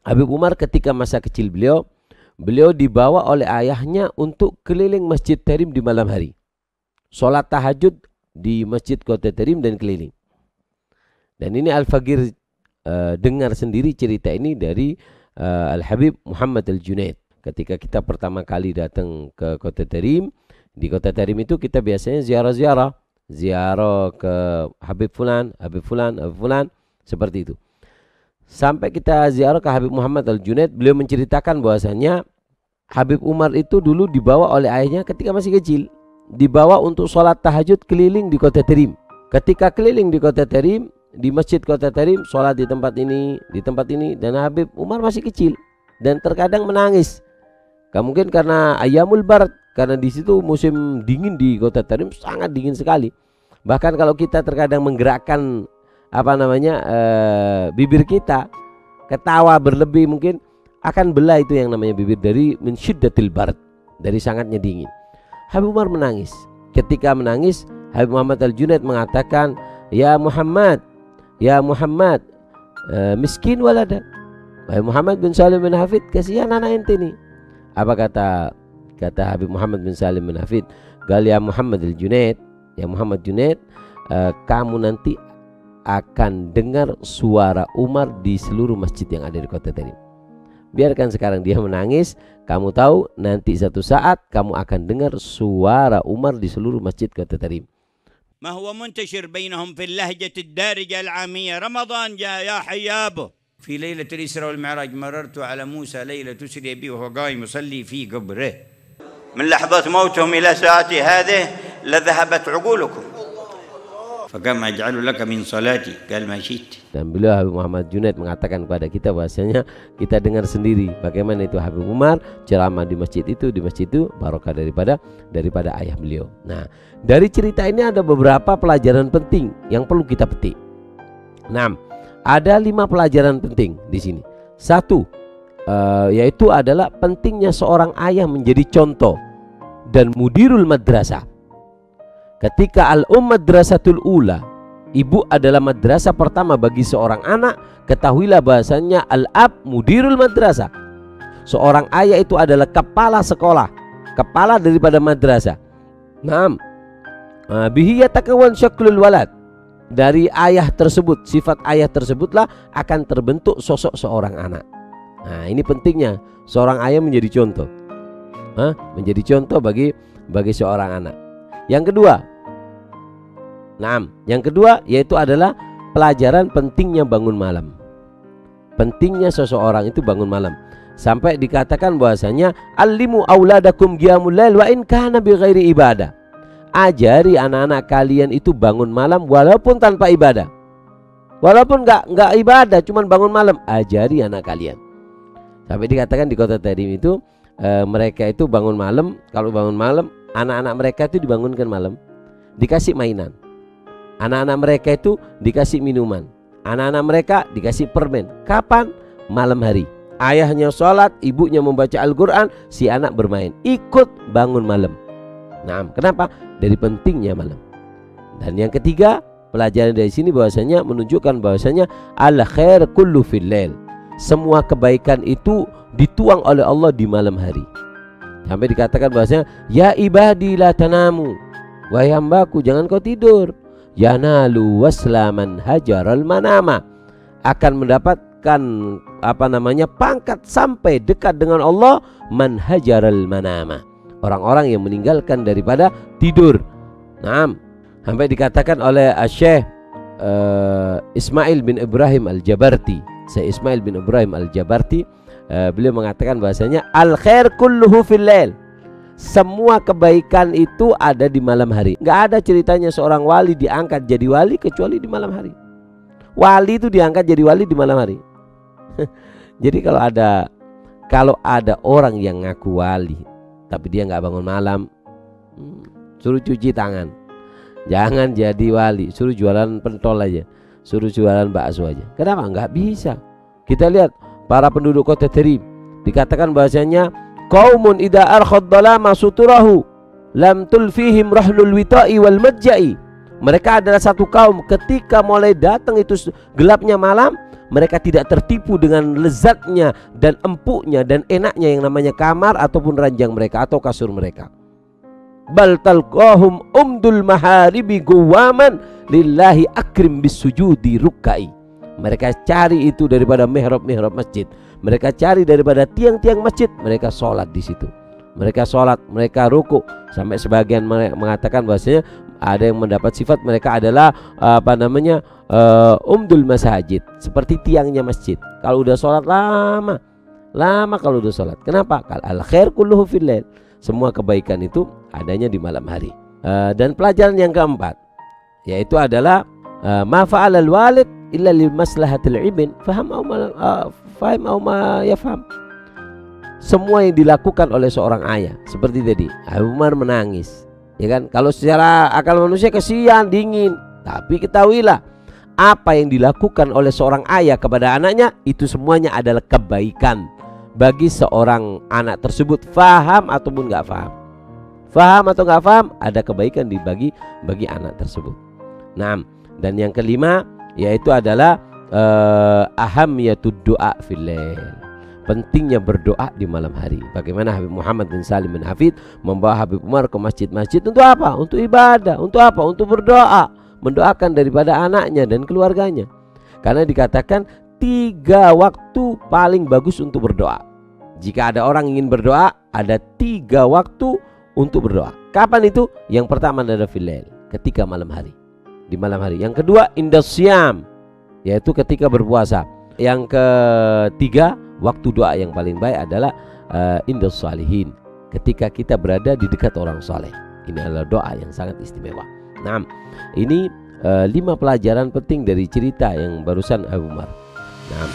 Habib Umar ketika masa kecil beliau dibawa oleh ayahnya untuk keliling Masjid Tarim di malam hari. Sholat tahajud di Masjid Kota Tarim dan keliling. Dan ini Al-Faqir dengar sendiri cerita ini dari Al-Habib Muhammad Al-Junaid. Ketika kita pertama kali datang ke Kota Tarim, di Kota Tarim itu kita biasanya ziarah ke Habib Fulan, seperti itu. Sampai kita ziarah ke Habib Muhammad Al-Junaid, beliau menceritakan bahwasanya Habib Umar itu dulu dibawa oleh ayahnya ketika masih kecil, dibawa untuk sholat tahajud keliling di Kota Tarim. Ketika keliling di Kota Tarim, di Masjid Kota Tarim, sholat di tempat ini, dan Habib Umar masih kecil dan terkadang menangis. Mungkin karena ayamul barat, karena di situ musim dingin di Kota Tarim, sangat dingin sekali. Bahkan kalau kita terkadang menggerakkan bibir kita, ketawa berlebih, mungkin akan belah itu yang namanya bibir dari min syiddatil barat, dari sangatnya dingin. Habib Umar menangis. Ketika menangis, Habib Muhammad Al-Junaid mengatakan, ya Muhammad, miskin walada. Wahai Muhammad bin Salim bin Hafid, kasihan anak ente nih. Apa kata Habib Muhammad bin Salim bin Hafid? Gal ya Muhammad Al-Junaid, ya Muhammad Junaid, kamu nanti akan dengar suara Umar di seluruh masjid yang ada di Kota Tarim. Biarkan sekarang dia menangis, kamu tahu nanti satu saat kamu akan dengar suara Umar di seluruh masjid Kota Tarim. ما هو منتشر بينهم في اللهجة الدارجة العامية رمضان جاء يا حيابه. في ليلة الإسراء والمعراج مررت على موسى ليلة تسري بي وهو قائم يصلي في قبره. من لحظة موتهم إلى ساعتي هذه لذهبت عقولكم. فقام أجعل لك من صلاتي قال ما شئت. Dan beliau Habib Muhammad Junaid mengatakan kepada kita bahwasanya kita dengar sendiri bagaimana itu Habib Umar ceramah di masjid itu barokah daripada ayah beliau. Nah, dari cerita ini ada beberapa pelajaran penting yang perlu kita petik. 6. Ada 5 pelajaran penting di sini. 1, yaitu adalah pentingnya seorang ayah menjadi contoh dan mudirul madrasah. Ketika al-madrasatul ula, ibu adalah madrasah pertama bagi seorang anak, ketahuilah bahasanya al-ab mudirul madrasah. Seorang ayah itu adalah kepala sekolah, kepala daripada madrasah. Naam. Bihi yatakawan syaklul walad. Dari ayah tersebut, sifat ayah tersebutlah akan terbentuk sosok seorang anak. Nah, ini pentingnya seorang ayah menjadi contoh. Menjadi contoh bagi seorang anak. Yang kedua yaitu adalah pelajaran pentingnya bangun malam. Pentingnya seseorang itu bangun malam. Sampai dikatakan bahwasanya allimu auladakum qiyamul lail wa in kana bighairi ibadah. Ajari anak-anak kalian itu bangun malam walaupun tanpa ibadah. Walaupun enggak ibadah, cuman bangun malam, ajari anak kalian. Sampai dikatakan di Kota Tarim itu mereka itu bangun malam, kalau bangun malam anak-anak mereka itu dibangunkan malam, dikasih mainan. Anak-anak mereka itu dikasih minuman. Anak-anak mereka dikasih permen. Kapan? Malam hari. Ayahnya sholat, ibunya membaca Al-Quran, si anak bermain. Ikut bangun malam. Nah, kenapa? Dari pentingnya malam. Dan yang ketiga, pelajaran dari sini bahwasanya menunjukkan bahwasanya al khair kullu fil lail. Semua kebaikan itu dituang oleh Allah di malam hari. Sampai dikatakan bahwasanya ya ibadi la tanamu. Wahai hambaku, jangan kau tidur. Yanalu waslaman hajaral manama, akan mendapatkan pangkat sampai dekat dengan Allah, man hajaral manama, orang-orang yang meninggalkan daripada tidur. Nah, sampai dikatakan oleh Syekh Ismail bin Ibrahim Al-Jabarti, Syekh Ismail bin Ibrahim Al-Jabarti, beliau mengatakan bahasanya al khair kulluhu fil lail. Semua kebaikan itu ada di malam hari. Nggak ada ceritanya seorang wali diangkat jadi wali kecuali di malam hari. Wali itu diangkat jadi wali di malam hari. Jadi kalau ada orang yang ngaku wali tapi dia nggak bangun malam, suruh cuci tangan. Jangan jadi wali, suruh jualan pentol aja, suruh jualan bakso aja. Kenapa? Nggak bisa. Kita lihat para penduduk Kota Tarim, dikatakan bahasanya qaumun idza arkhad dhalama suturahu lam tulfihim rahlul wita'i wal majja'i. Mereka adalah satu kaum ketika mulai datang itu gelapnya malam, mereka tidak tertipu dengan lezatnya dan empuknya dan enaknya yang namanya kamar ataupun ranjang mereka atau kasur mereka. Bal talqahum umdul maharibi guwaman lillahi akrim bisujudi rukai. Mereka cari itu daripada mihrab-mihrab masjid. Mereka cari daripada tiang-tiang masjid. Mereka sholat di situ. Mereka sholat, mereka ruku. Sampai sebagian mengatakan bahwasanya ada yang mendapat sifat mereka adalah umdul masajid, seperti tiangnya masjid. Kalau udah sholat lama kalau udah sholat. Kenapa? Al khair kulluhu fil lail. Semua kebaikan itu adanya di malam hari. Dan pelajaran yang keempat yaitu adalah ma fa'alal walid illa li maslahatil ibn faham au ma yafham. Semua yang dilakukan oleh seorang ayah, seperti tadi Abu Umar menangis, ya kan? Kalau secara akal manusia kesian, dingin, tapi ketahuilah apa yang dilakukan oleh seorang ayah kepada anaknya itu semuanya adalah kebaikan bagi seorang anak tersebut, faham ataupun nggak faham. Faham atau nggak faham, ada kebaikan bagi anak tersebut. Nah, dan yang kelima yaitu adalah ahamiyatud du'a fil lail. Pentingnya berdoa di malam hari. Bagaimana Habib Muhammad bin Salim bin Hafid membawa Habib Umar ke masjid-masjid untuk apa? Untuk ibadah. Untuk apa? Untuk berdoa, mendoakan daripada anaknya dan keluarganya. Karena dikatakan 3 waktu paling bagus untuk berdoa. Jika ada orang ingin berdoa, ada 3 waktu untuk berdoa. Kapan itu? Yang pertama adalah filail, ketika malam hari, di malam hari. Yang kedua indasyam, yaitu ketika berpuasa. Yang ketiga, waktu doa yang paling baik adalah indas salihin, ketika kita berada di dekat orang soleh. Ini adalah doa yang sangat istimewa. Nah, ini 5 pelajaran penting dari cerita yang barusan Abu Umar. Nah,